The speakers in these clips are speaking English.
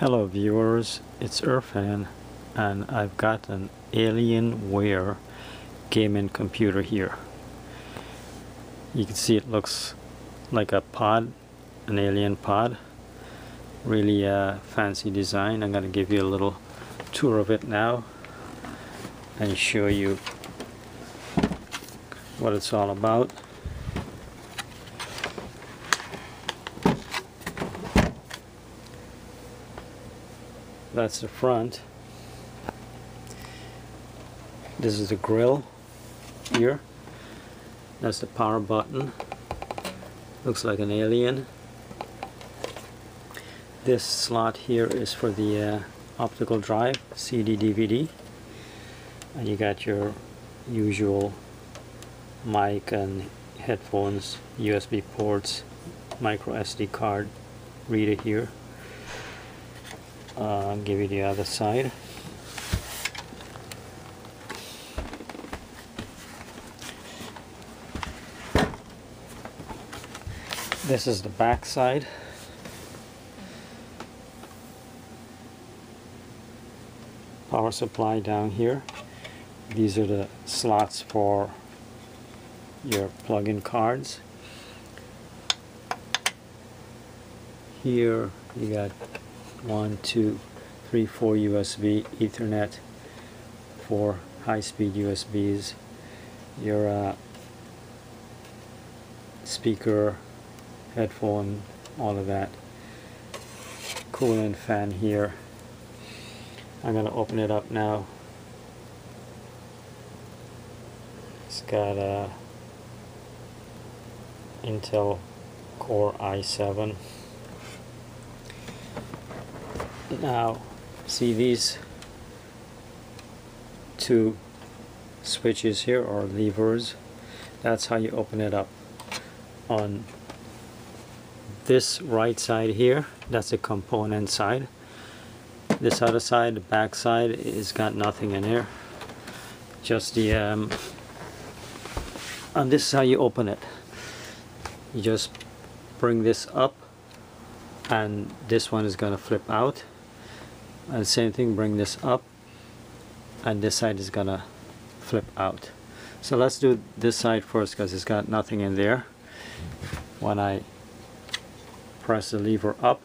Hello viewers, it's Irfan and I've got an Alienware gaming computer here. You can see it looks like a pod, an alien pod. Really fancy design. I'm going to give you a little tour of it now and show you what it's all about. That's the front. This is the grill here. That's the power button. Looks like an alien. This slot here is for the optical drive, CD, DVD. And you got your usual mic and headphones, USB ports, micro SD card reader here. I'll give you the other side. This is the back side. Power supply down here. These are the slots for your plug-in cards. Here you got 1, 2, 3, 4 USB, Ethernet, 4 high-speed USBs, your speaker, headphone, all of that. Cooling fan here. I'm going to open it up now. It's got a Intel Core i7. Now, see these two switches here, or levers? That's how you open it up. On this right side here, that's the component side. This other side, the back side, is got nothing in here. Just the and this is how you open it. You just bring this up and this one is gonna flip out. And same thing, bring this up and this side is gonna flip out. So let's do this side first because it's got nothing in there. When I press the lever up,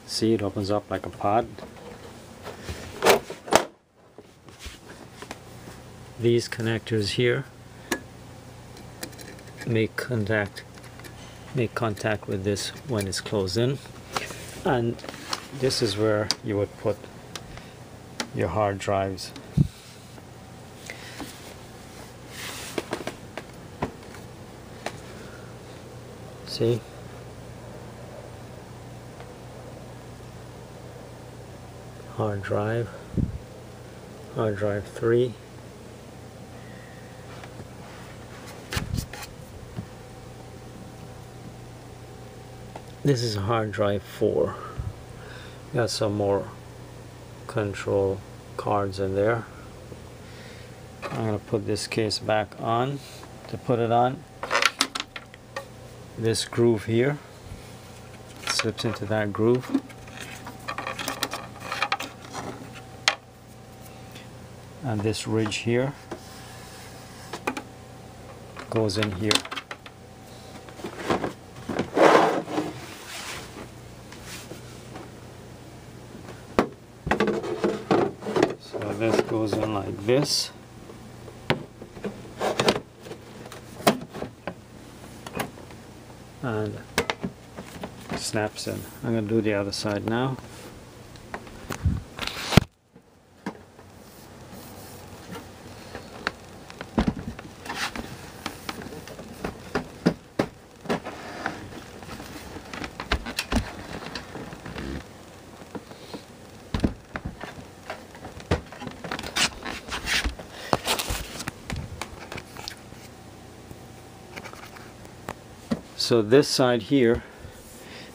see, it opens up like a pod. These connectors here make contact with this when it's closed in, and this is where you would put your hard drives. See? Hard drive 3. This is hard drive 4. Got some more control cards in there. I'm going to put this case back on. To put it on, this groove here slips into that groove. And this ridge here goes in here. So this goes in like this. And snaps in. I'm going to do the other side now. So this side here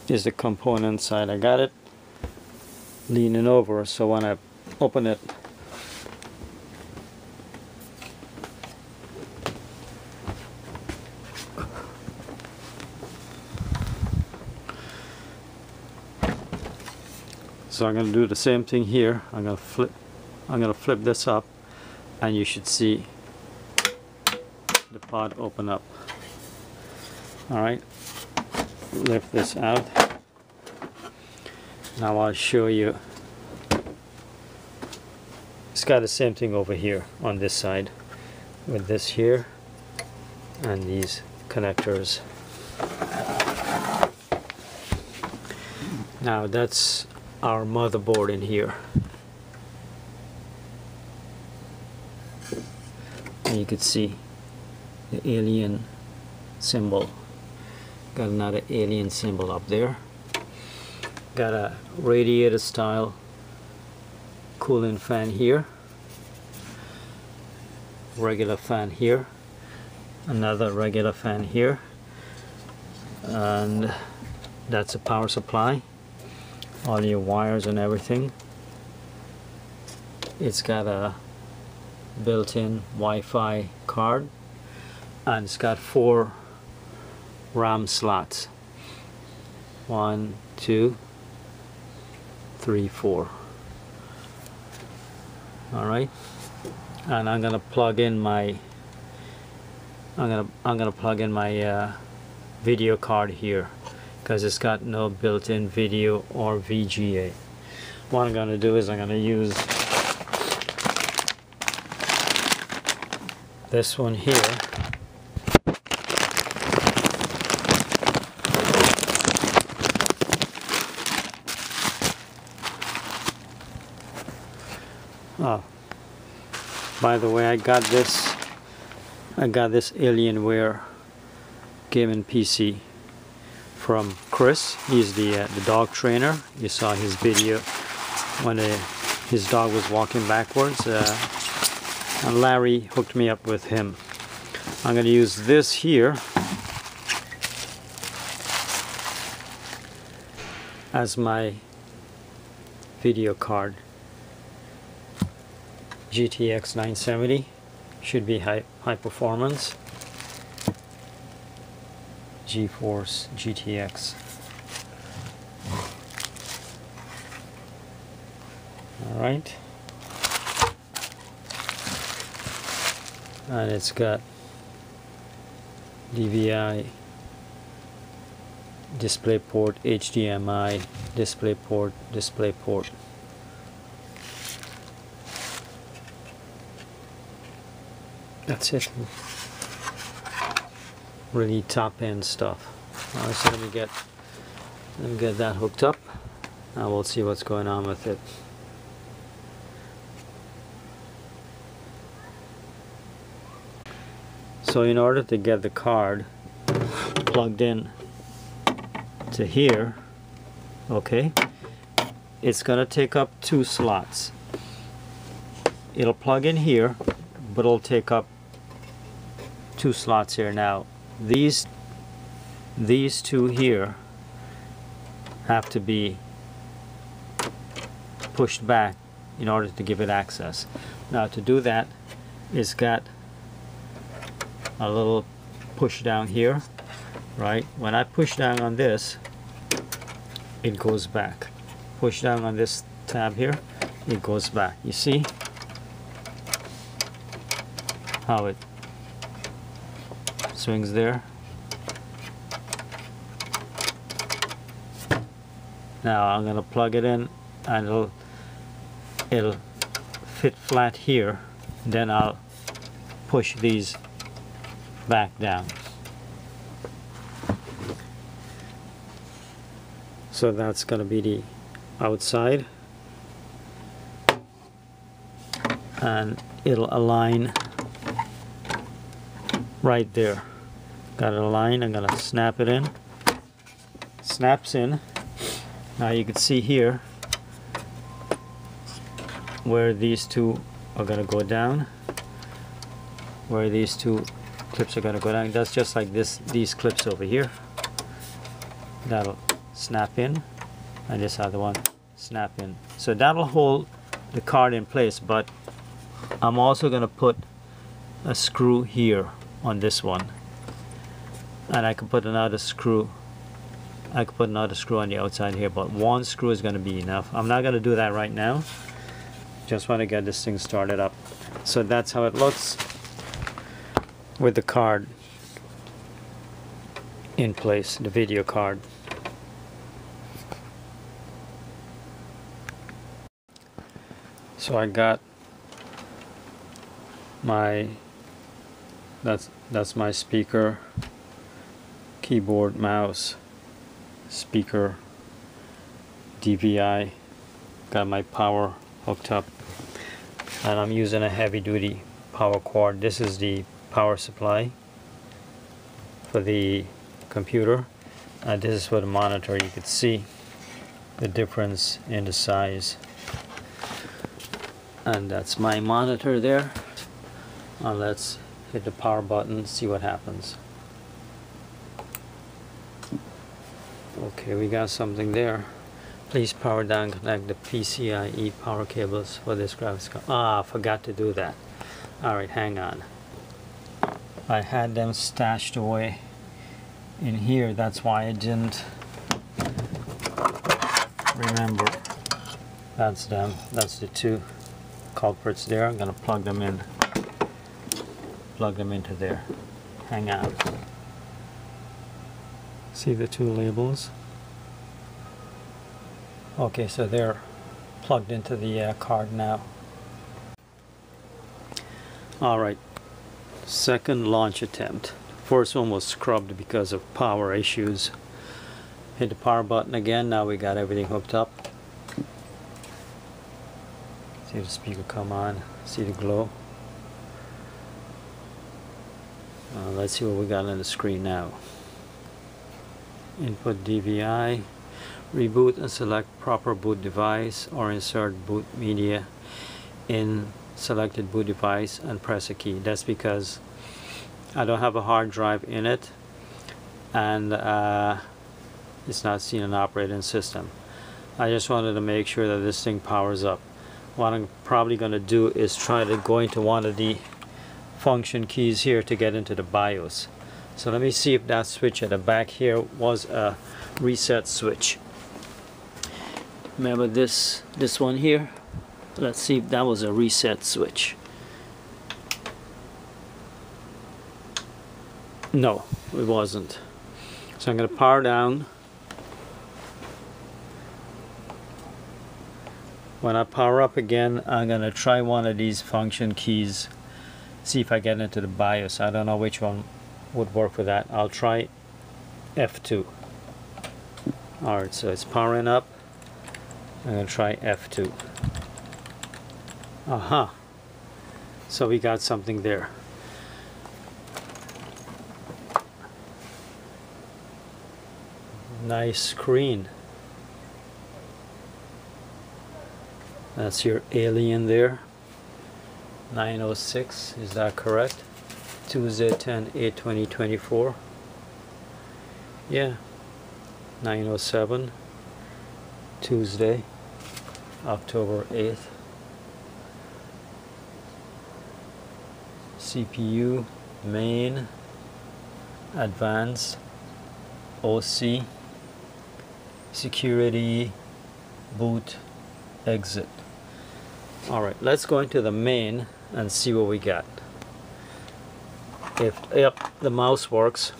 is the component side. I got it leaning over, so when I open it, So I'm going to do the same thing here. I'm going to flip this up, and you should see the pod open up. Alright, lift this out. Now I'll show you. It's got the same thing over here on this side, with this here and these connectors. Now that's our motherboard in here. And you can see the alien symbol. Got another alien symbol up there. Got a radiator style cooling fan here. Regular fan here. Another regular fan here. And that's a power supply. All your wires and everything. It's got a built-in Wi-Fi card, and it's got 4 RAM slots. 1, 2, 3, 4. All right, and I'm gonna plug in my video card here, because it's got no built-in video or VGA. What I'm going to do is I'm going to use this one here. Oh, by the way, I got this Alienware gaming PC from Chris. He's the dog trainer. You saw his video when his dog was walking backwards, and Larry hooked me up with him. I'm going to use this here as my video card. GTX 970 should be high performance. GeForce GTX. Alright. And it's got DVI, DisplayPort, HDMI, DisplayPort. That's it. Really top end stuff. Alright, so let me get that hooked up, and we'll see what's going on with it. So in order to get the card plugged in to here, okay, it's gonna take up 2 slots. It'll plug in here, but it'll take up 2 slots here. Now these 2 here have to be pushed back in order to give it access. Now to do that, it's got a little push down here, right? When I push down on this, it goes back. Push down on this tab here, it goes back. You see how it swings there? Now I'm going to plug it in, and it'll fit flat here. Then I'll push these back down. So that's going to be the outside, and it'll align right there. Got it aligned. I'm going to snap it in. Snaps in. Now you can see here where these 2 are going to go down, where these 2 clips are going to go down. That's just like these clips over here. That'll snap in, and this other one snap in. So that'll hold the card in place, but I'm also going to put a screw here on this one, and I can put another screw I could put another screw on the outside here, but one screw is going to be enough. I'm not going to do that right now. Just want to get this thing started up. So that's how it looks with the card in place, the video card. So I got my, that's my speaker, keyboard, mouse, speaker, DVI, got my power hooked up, and I'm using a heavy duty power cord. This is the power supply for the computer, and this is for the monitor. You could see the difference in the size, and that's my monitor there. Let's hit the power button, see what happens. Okay, we got something there. Please power down, connect the PCIe power cables for this graphics card. Ah, I forgot to do that. Alright, hang on. I had them stashed away in here, that's why I didn't remember. That's them, that's the two culprits there. I'm gonna plug them in. Plug them into there. Hang on. See the two labels? Okay, so they're plugged into the card now. Alright, second launch attempt. First one was scrubbed because of power issues. Hit the power button again. Now we got everything hooked up. See the speaker come on. See the glow. Let's see what we got on the screen now. Input DVI. Reboot and select proper boot device, or insert boot media in selected boot device and press a key. That's because I don't have a hard drive in it, and it's not seen an operating system. I just wanted to make sure that this thing powers up. What I'm probably going to do is try to go into one of the function keys here to get into the BIOS. So let me see if that switch at the back here was a reset switch. Remember this one here? Let's see if that was a reset switch. No, it wasn't. So I'm going to power down. When I power up again, I'm going to try one of these function keys, see if I get into the BIOS. I don't know which one would work for that. I'll try F2. Alright, so it's powering up. I'm going to try F2. Aha! So we got something there. Nice screen. That's your Alien there. 906, is that correct? Tuesday 10/8/2024. Yeah. 907. Tuesday, October 8th. CPU, main, advanced, OC, security, boot, exit. Alright, let's go into the main and see what we got. Yep, the mouse works.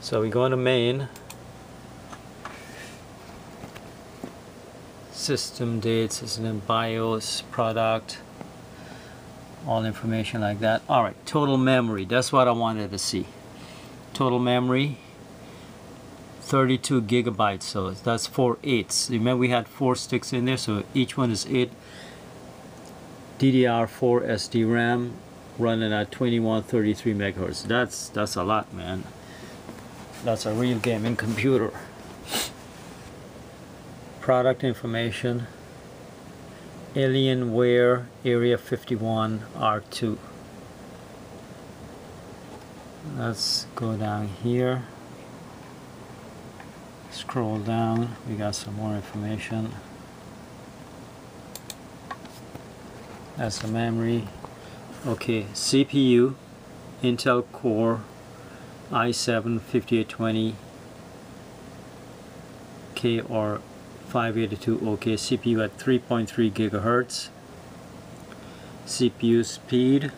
So we go into main. System dates, system BIOS, product, all information like that. Alright, total memory, that's what I wanted to see. Total memory, 32 gigabytes, so that's 4 8s. Remember we had 4 sticks in there, so each one is 8. DDR4 SD RAM running at 2133 megahertz. That's a lot, man. That's a real gaming computer. Product information, Alienware Area-51 R2. Let's go down here, scroll down, we got some more information. That's the memory. Okay, CPU, Intel Core i7 5820 OK or 582 OK. CPU at 3.3 gigahertz. CPU speed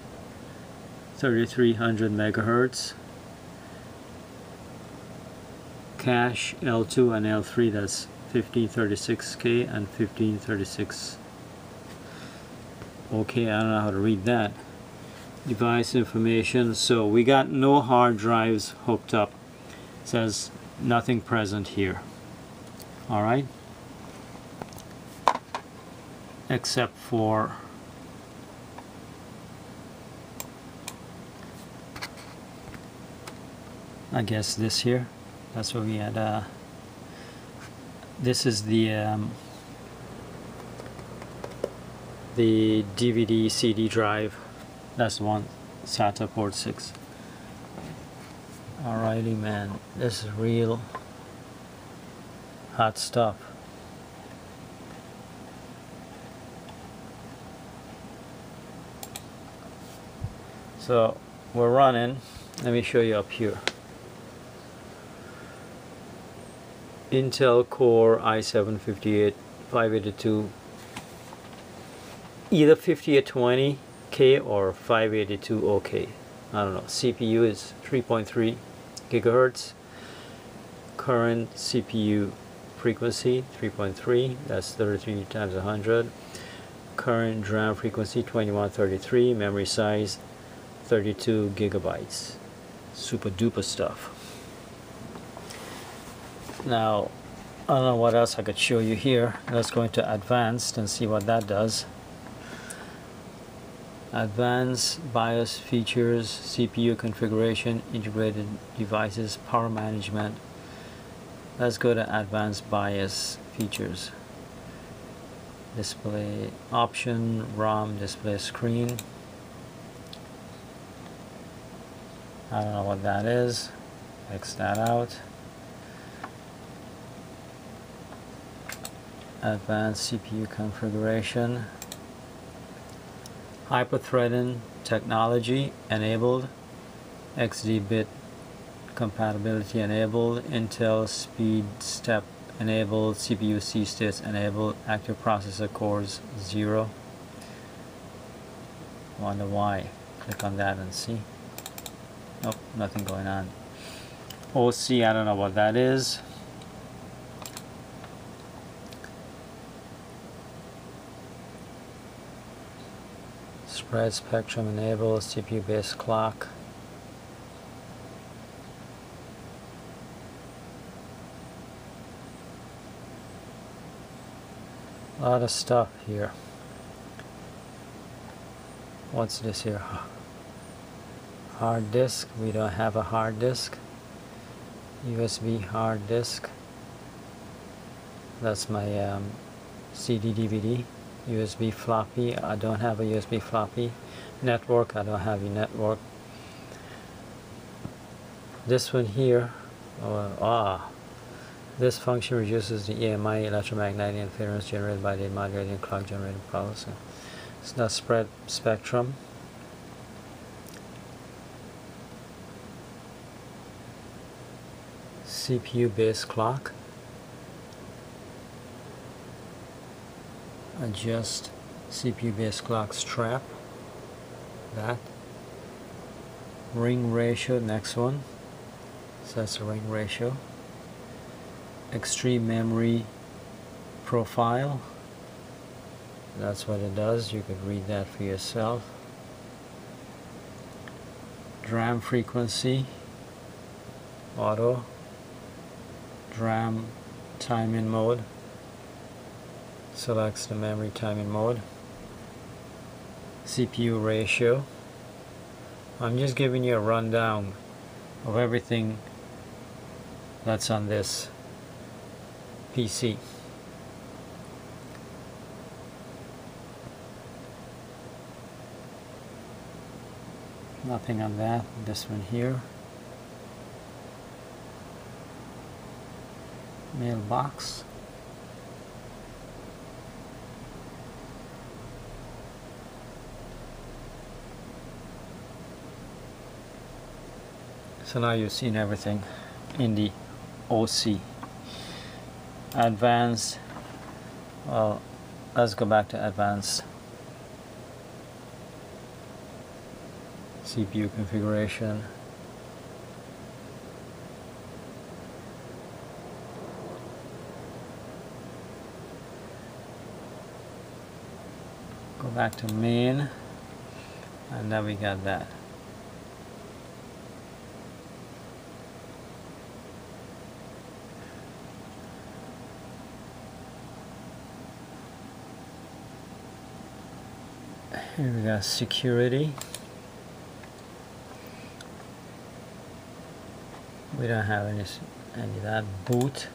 3300 megahertz. Cache L2 and L3, that's 1536K and 1536. Okay, I don't know how to read that. Device information. So we got no hard drives hooked up. It says nothing present here. All right. Except for I guess this here. That's what we had. This is the DVD CD drive. That's the one, SATA port 6. Alrighty, man, this is real hot stuff. So we're running. Let me show you up here. Intel Core i7 582, either 5820K or 582 OK. I don't know. CPU is 3.3 gigahertz. Current CPU frequency 3.3. That's 33 times 100. Current DRAM frequency 2133. Memory size 32 gigabytes. Super duper stuff. Now, I don't know what else I could show you here. Let's go into advanced and see what that does. Advanced BIOS features, CPU configuration, integrated devices, power management. Let's go to advanced BIOS features. Display option, ROM display screen. I don't know what that is. X that out. Advanced CPU configuration. Hyper-threading technology enabled. XD bit compatibility enabled. Intel speed step enabled. CPU C states enabled. Active processor cores 0. Wonder why. Click on that and see. Nope, nothing going on. OC, I don't know what that is. Spread spectrum enabled, CPU based clock. A lot of stuff here. What's this here? Hard disk. We don't have a hard disk. USB hard disk. That's my CD DVD. USB floppy. I don't have a USB floppy. Network. I don't have a network. This one here. This function reduces the EMI, electromagnetic interference generated by the modulating clock generating processor. It's not spread spectrum. CPU based clock. Adjust CPU based clock strap. That. Ring ratio, next one. So that's the ring ratio. Extreme memory profile. That's what it does. You could read that for yourself. DRAM frequency. Auto. DRAM timing mode. Selects the memory timing mode. CPU ratio. I'm just giving you a rundown of everything that's on this PC. Nothing on that. This one here. Mailbox. So now you've seen everything in the OC. advanced. Well, let's go back to advanced. CPU configuration. Go back to main, and then we got that. Here we got security. We don't have any of that. Boot.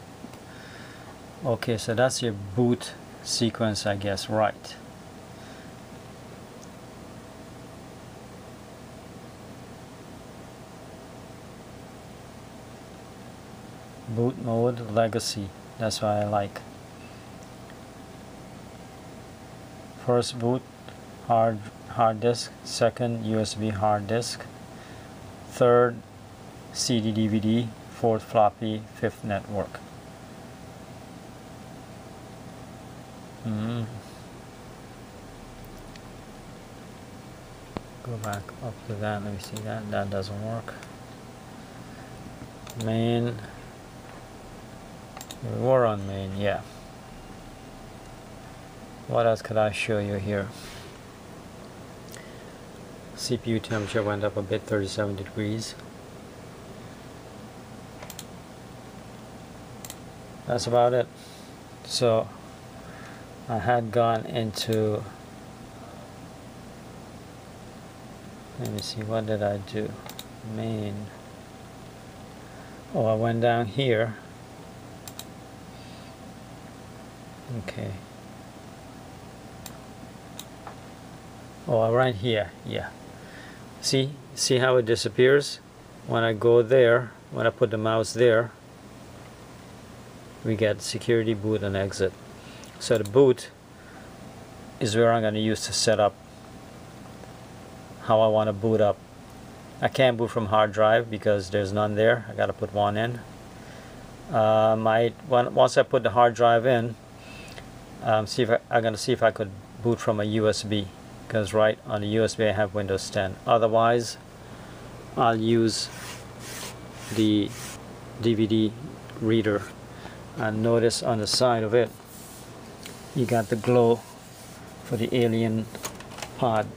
Okay, so that's your boot sequence, I guess, right? Boot mode, legacy. That's what I like. First boot, hard disk. Second, USB hard disk. Third, CD DVD. Fourth, floppy. Fifth, network. Go back up to that. Let me see that. That doesn't work. Main. We were on main, yeah. What else could I show you here? CPU temperature went up a bit, 37 degrees. That's about it. So I had gone into, let me see, what did I do? Main. Oh, I went down here. Okay. Oh, right here, yeah. See how it disappears? When I go there, when I put the mouse there, we get security, boot, and exit. So the boot is where I'm going to use to set up how I want to boot up. I can't boot from hard drive because there's none there. I got to put one in. Once I put the hard drive in, I'm going to see if I could boot from a USB, because right on the USB I have Windows 10. Otherwise, I'll use the DVD reader. And notice on the side of it, you got the glow for the alien pod.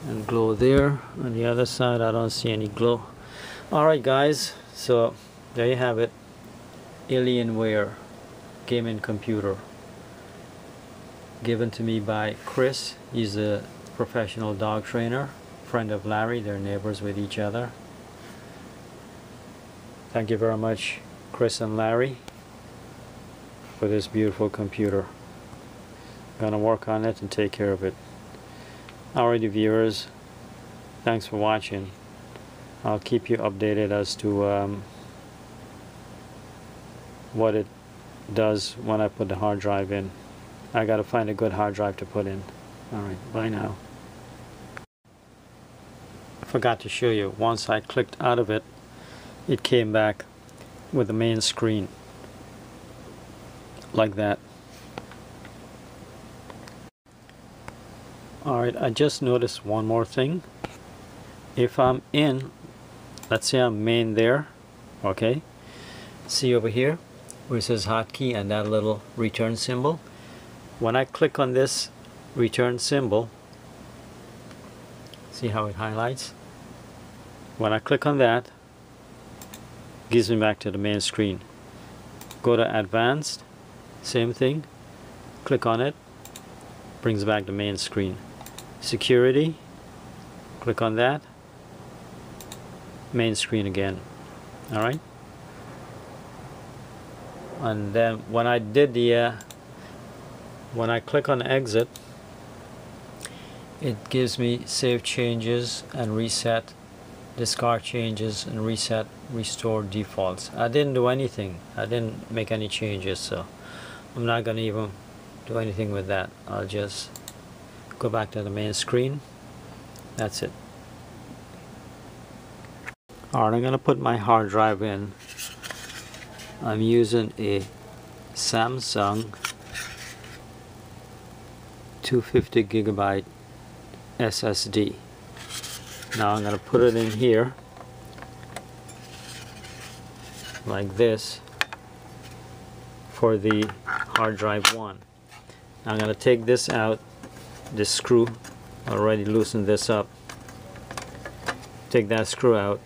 And glow there. On the other side, I don't see any glow. Alright guys, so there you have it. Alienware gaming computer, given to me by Chris. He's a professional dog trainer, friend of Larry. They're neighbors with each other. Thank you very much, Chris and Larry, for this beautiful computer. I'm gonna work on it and take care of it. Alrighty viewers, thanks for watching. I'll keep you updated as to what it does when I put the hard drive in. I gotta find a good hard drive to put in. Alright, bye now. Forgot to show you, once I clicked out of it, it came back with the main screen like that. Alright, I just noticed one more thing. If I'm in, let's say I'm main there, okay, see over here where it says hotkey and that little return symbol. When I click on this return symbol, see how it highlights? When I click on that, it gives me back to the main screen. Go to advanced, same thing, click on it, brings back the main screen. Security, click on that, main screen again. Alright? And then when I did the when I click on exit, it gives me save changes and reset, discard changes and reset, restore defaults. I didn't do anything. I didn't make any changes, so I'm not going to even do anything with that. I'll just go back to the main screen. That's it. Alright, I'm going to put my hard drive in. I'm using a Samsung 250 gigabyte SSD. Now I'm going to put it in here like this for the hard drive 1. I'm going to take this out, this screw, already loosened this up. Take that screw out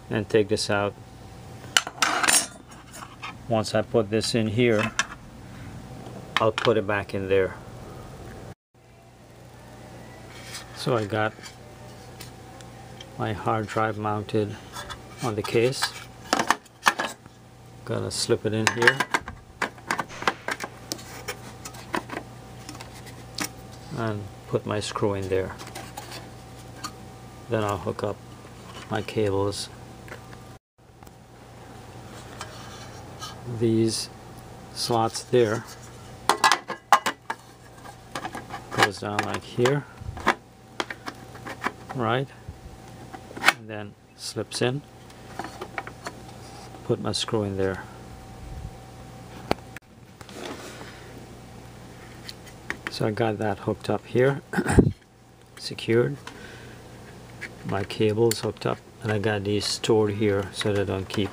and take this out. Once I put this in here, I'll put it back in there. So I got my hard drive mounted on the case. Gotta slip it in here and put my screw in there. Then I'll hook up my cables. These slots there goes down like here, right, and then slips in. Put my screw in there. So I got that hooked up here, secured. My cables hooked up, and I got these stored here so they don't keep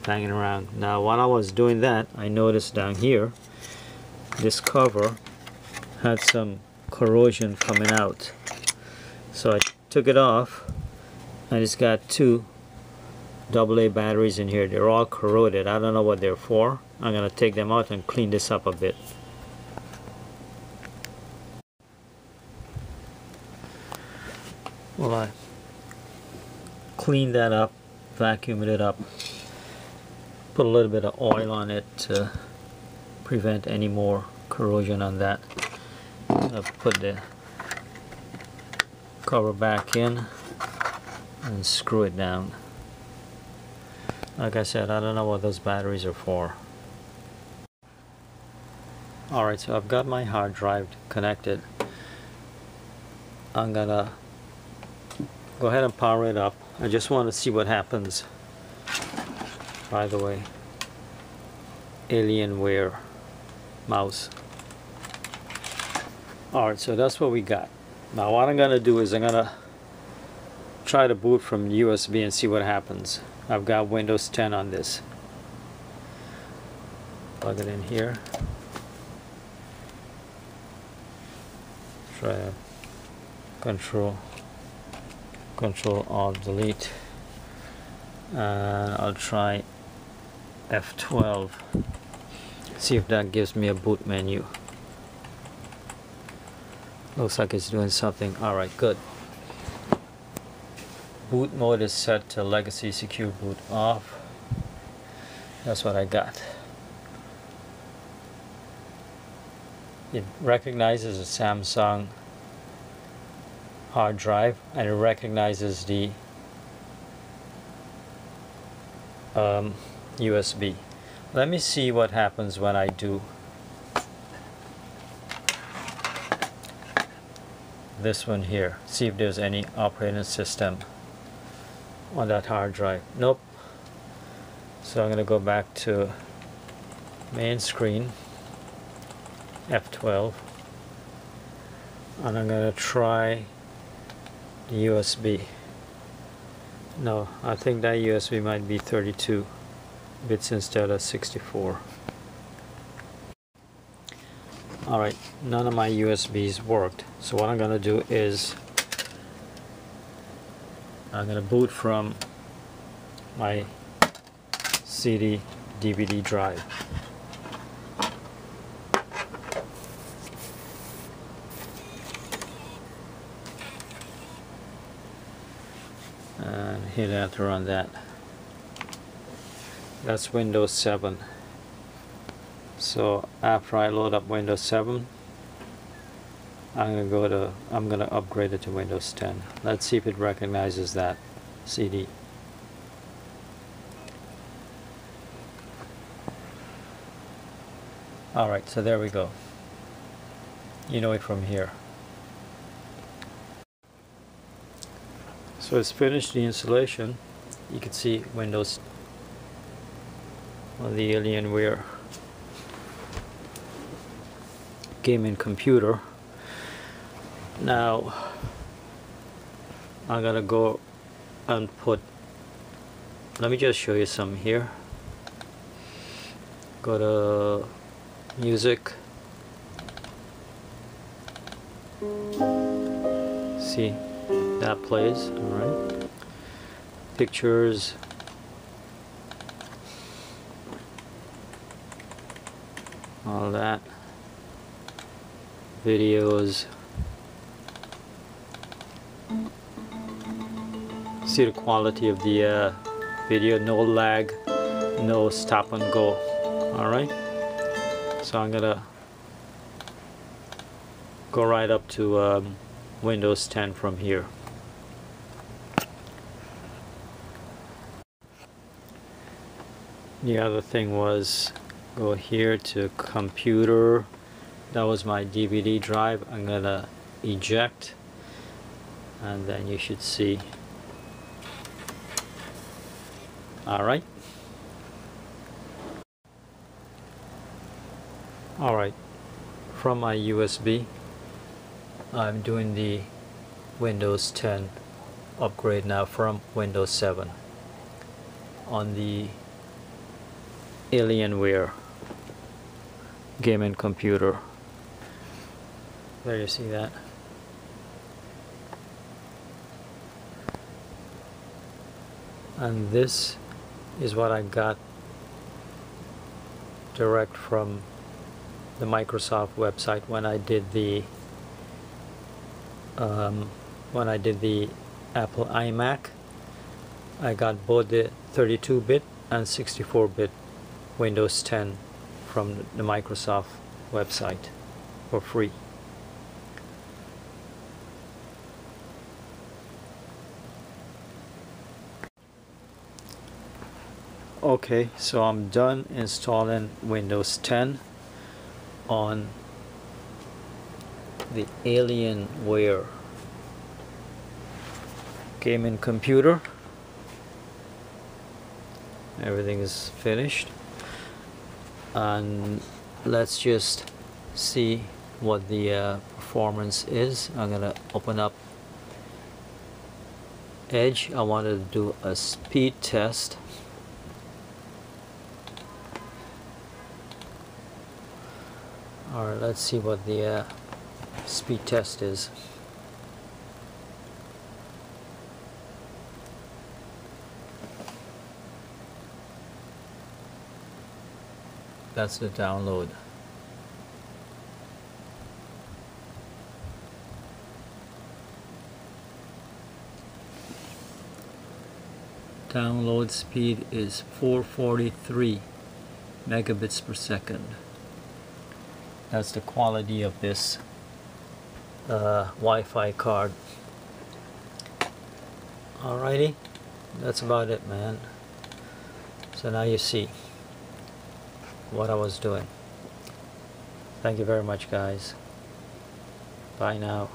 banging around. Now while I was doing that, I noticed down here this cover had some corrosion coming out, so I took it off, and it's got two AA batteries in here. They're all corroded. I don't know what they're for. I'm gonna take them out and clean this up a bit. Well, I cleaned that up, vacuumed it up, put a little bit of oil on it to prevent any more corrosion on that. I'll put the cover back in and screw it down. Like I said, I don't know what those batteries are for. Alright, so I've got my hard drive connected. I'm gonna go ahead and power it up. I just want to see what happens. By the way, Alienware mouse. Alright, so that's what we got. Now what I'm gonna do is I'm gonna try to boot from USB and see what happens. I've got Windows 10 on this. Plug it in here. Try to Control Alt Delete, and I'll try F12. See if that gives me a boot menu. Looks like it's doing something. Alright, good. Boot mode is set to Legacy Secure Boot off. That's what I got. It recognizes a Samsung hard drive, and it recognizes the USB. Let me see what happens when I do this one here. See if there's any operating system on that hard drive. Nope. So I'm going to go back to main screen, F12, and I'm going to try the USB. No, I think that USB might be 32 bits instead of 64. Alright, none of my USBs worked. So what I'm going to do is I'm going to boot from my CD DVD drive. And hit enter on that. That's Windows 7. So after I load up Windows 7, I'm gonna upgrade it to Windows 10. Let's see if it recognizes that CD. Alright, so there we go. You know it from here. So it's finished the installation. You can see Windows on the Alienware gaming computer. Now I'm gonna go and put, let me just show you some here. Go to music, see that plays. Alright, pictures, all that, videos. See the quality of the video, no lag, no stop and go. Alright, so I'm gonna go right up to Windows 10 from here. The other thing was go here to computer. That was my DVD drive. I'm gonna eject, and then you should see. Alright. Alright, from my USB, I'm doing the Windows 10 upgrade now from Windows 7 on the Alienware gaming computer. There, you see that? And this is what I got direct from the Microsoft website when I did the Apple iMac. I got both the 32-bit and 64-bit Windows 10 from the Microsoft website for free. Okay, so I'm done installing Windows 10 on the Alienware gaming computer. Everything is finished, and let's just see what the performance is. I'm gonna open up Edge. I wanted to do a speed test. Alright, let's see what the speed test is. That's the download. Download speed is 443 megabits per second. That's the quality of this Wi-Fi card. Alrighty, that's about it, man. So now you see what I was doing. Thank you very much, guys. Bye now.